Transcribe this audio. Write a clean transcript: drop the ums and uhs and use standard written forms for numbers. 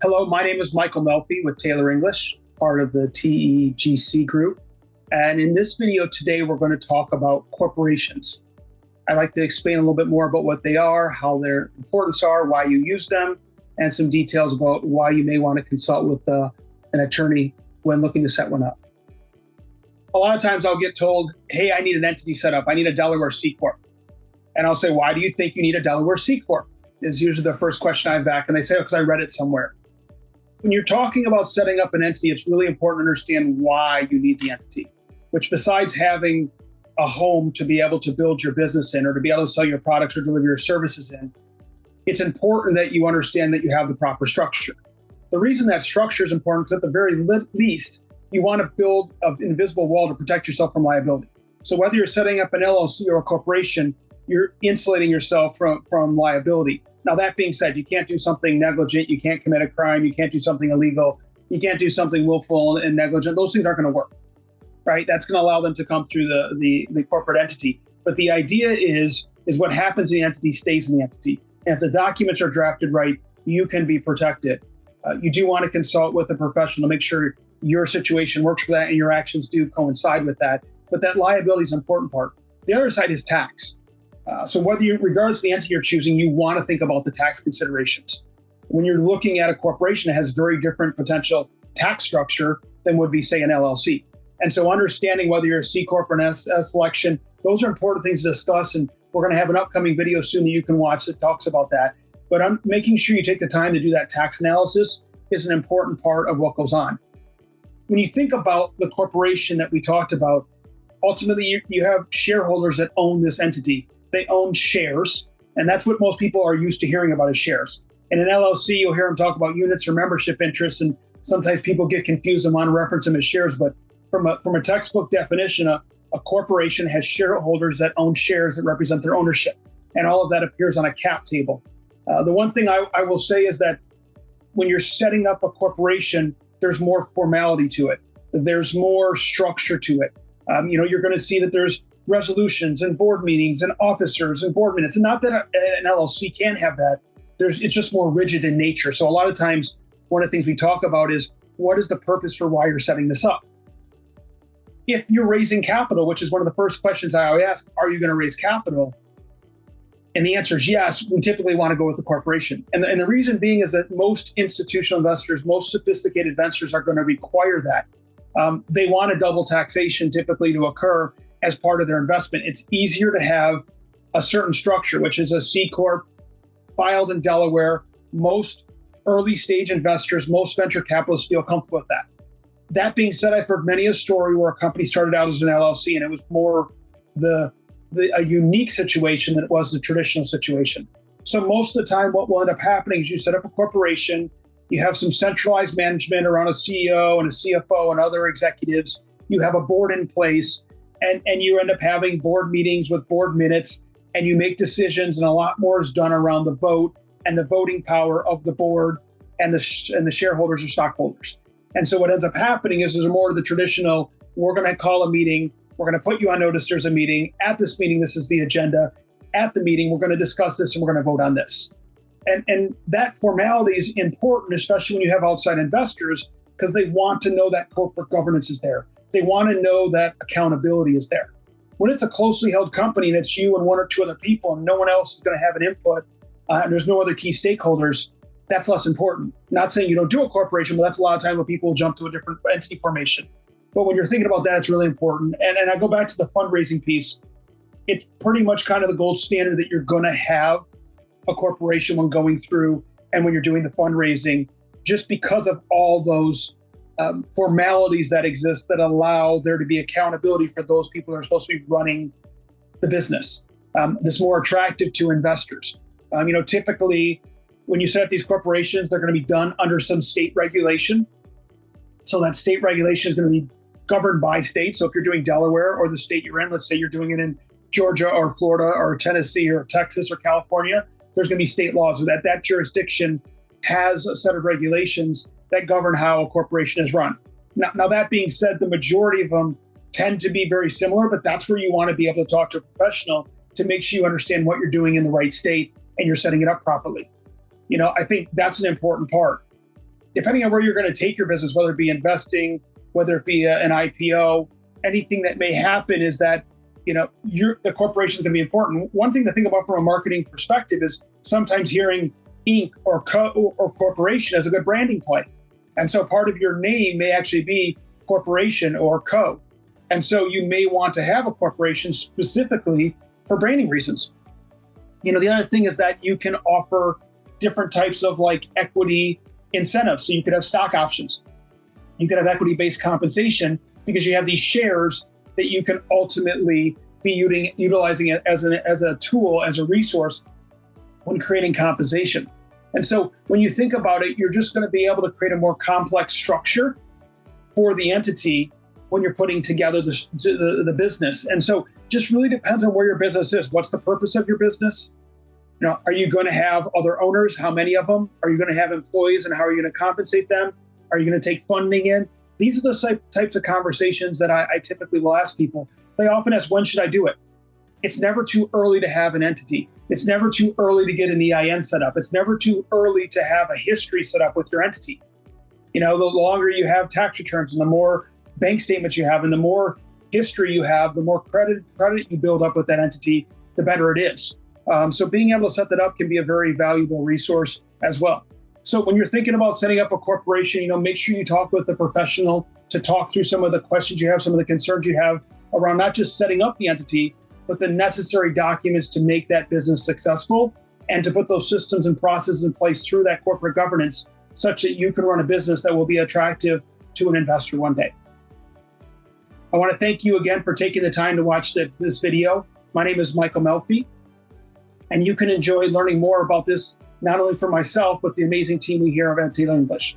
Hello, my name is Michael Melfi with Taylor English, part of the TEGC group. And in this video today, we're going to talk about corporations. I'd like to explain a little bit more about what they are, how their importance are, why you use them, and some details about why you may want to consult with an attorney when looking to set one up. A lot of times I'll get told, hey, I need an entity set up. I need a Delaware C Corp. And I'll say, why do you think you need a Delaware C Corp? Is usually the first question I have back. And they say, oh, because I read it somewhere. When you're talking about setting up an entity, it's really important to understand why you need the entity, which besides having a home to be able to build your business in or to be able to sell your products or deliver your services in, it's important that you understand that you have the proper structure. The reason that structure is important is at the very least, you want to build an invisible wall to protect yourself from liability. So whether you're setting up an LLC or a corporation, you're insulating yourself from liability. Now, that being said, you can't do something negligent, you can't commit a crime, you can't do something illegal, you can't do something willful and negligent. Those things aren't going to work, right? That's going to allow them to come through the corporate entity. But the idea is what happens in the entity stays in the entity. And if the documents are drafted right, you can be protected. You do want to consult with a professional to make sure your situation works for that and your actions do coincide with that. But that liability is an important part. The other side is tax. So regardless of the entity you're choosing, you want to think about the tax considerations. When you're looking at a corporation, it has very different potential tax structure than would be, say, an LLC. And so understanding whether you're a C Corp or an S selection, those are important things to discuss. And we're going to have an upcoming video soon that you can watch that talks about that. But I'm making sure you take the time to do that tax analysis is an important part of what goes on. When you think about the corporation that we talked about, ultimately you have shareholders that own this entity. They own shares, and that's what most people are used to hearing about is shares. In an LLC, you'll hear them talk about units or membership interests, and sometimes people get confused and want to reference them as shares. But from a textbook definition, a corporation has shareholders that own shares that represent their ownership, and all of that appears on a cap table. The one thing I will say is that when you're setting up a corporation, there's more formality to it. There's more structure to it. You're going to see that there's resolutions and board meetings and officers and board minutes. And not that an LLC can't have that. It's just more rigid in nature. So a lot of times, one of the things we talk about is what is the purpose for why you're setting this up? If you're raising capital, which is one of the first questions I always ask, are you going to raise capital? And the answer is yes. We typically want to go with the corporation. And the reason being is that most institutional investors, most sophisticated investors are going to require that. They want a double taxation typically to occur as part of their investment. It's easier to have a certain structure, which is a C Corp filed in Delaware. Most early stage investors, most venture capitalists feel comfortable with that. That being said, I've heard many a story where a company started out as an LLC and it was more a unique situation than it was the traditional situation. So most of the time, what will end up happening is you set up a corporation, you have some centralized management around a CEO and a CFO and other executives, you have a board in place, and you end up having board meetings with board minutes, and you make decisions, and a lot more is done around the vote and the voting power of the board and the shareholders or stockholders. And so what ends up happening is there's more of the traditional, we're going to call a meeting, we're going to put you on notice there's a meeting. At this meeting, this is the agenda. At the meeting, we're going to discuss this and we're going to vote on this. And that formality is important, especially when you have outside investors, because they want to know that corporate governance is there. They want to know that accountability is there. When it's a closely held company and it's you and one or two other people and no one else is going to have an input and there's no other key stakeholders, that's less important. Not saying you don't do a corporation, but that's a lot of time when people jump to a different entity formation. But when you're thinking about that, it's really important. And I go back to the fundraising piece. It's pretty much kind of the gold standard that you're going to have a corporation when going through and when you're doing the fundraising, just because of all those formalities that exist that allow there to be accountability for those people that are supposed to be running the business. This is more attractive to investors. Typically, when you set up these corporations, they're going to be done under some state regulation. So that state regulation is going to be governed by state. So if you're doing Delaware or the state you're in, let's say you're doing it in Georgia or Florida or Tennessee or Texas or California, there's going to be state laws. So that jurisdiction has a set of regulations that govern how a corporation is run. Now, that being said, the majority of them tend to be very similar, but that's where you want to be able to talk to a professional to make sure you understand what you're doing in the right state and you're setting it up properly. I think that's an important part. depending on where you're going to take your business, whether it be investing, whether it be an IPO, anything that may happen is that, the corporation is going to be important. One thing to think about from a marketing perspective is sometimes hearing Inc. or Co. or corporation as a good branding play. And so part of your name may actually be corporation or Co. And so you may want to have a corporation specifically for branding reasons. The other thing is that you can offer different types of equity incentives. So you could have stock options. You could have equity-based compensation because you have these shares that you can ultimately be utilizing it as a tool, as a resource when creating compensation. And so when you think about it, you're just going to be able to create a more complex structure for the entity when you're putting together the business. And so just really depends on where your business is. What's the purpose of your business? Are you going to have other owners? How many of them? Are you going to have employees, and how are you going to compensate them? Are you going to take funding in? These are the types of conversations that I typically will ask people. They often ask, when should I do it? It's never too early to have an entity. It's never too early to get an EIN set up. It's never too early to have a history set up with your entity. The longer you have tax returns and the more bank statements you have and the more history you have, the more credit you build up with that entity, the better it is. So being able to set that up can be a very valuable resource as well. So when you're thinking about setting up a corporation, make sure you talk with a professional to talk through some of the questions you have, some of the concerns you have around not just setting up the entity, but the necessary documents to make that business successful and to put those systems and processes in place through that corporate governance such that you can run a business that will be attractive to an investor one day. I want to thank you again for taking the time to watch this video. My name is Michael Melfi, and you can enjoy learning more about this, not only for myself, but the amazing team we here at Taylor English.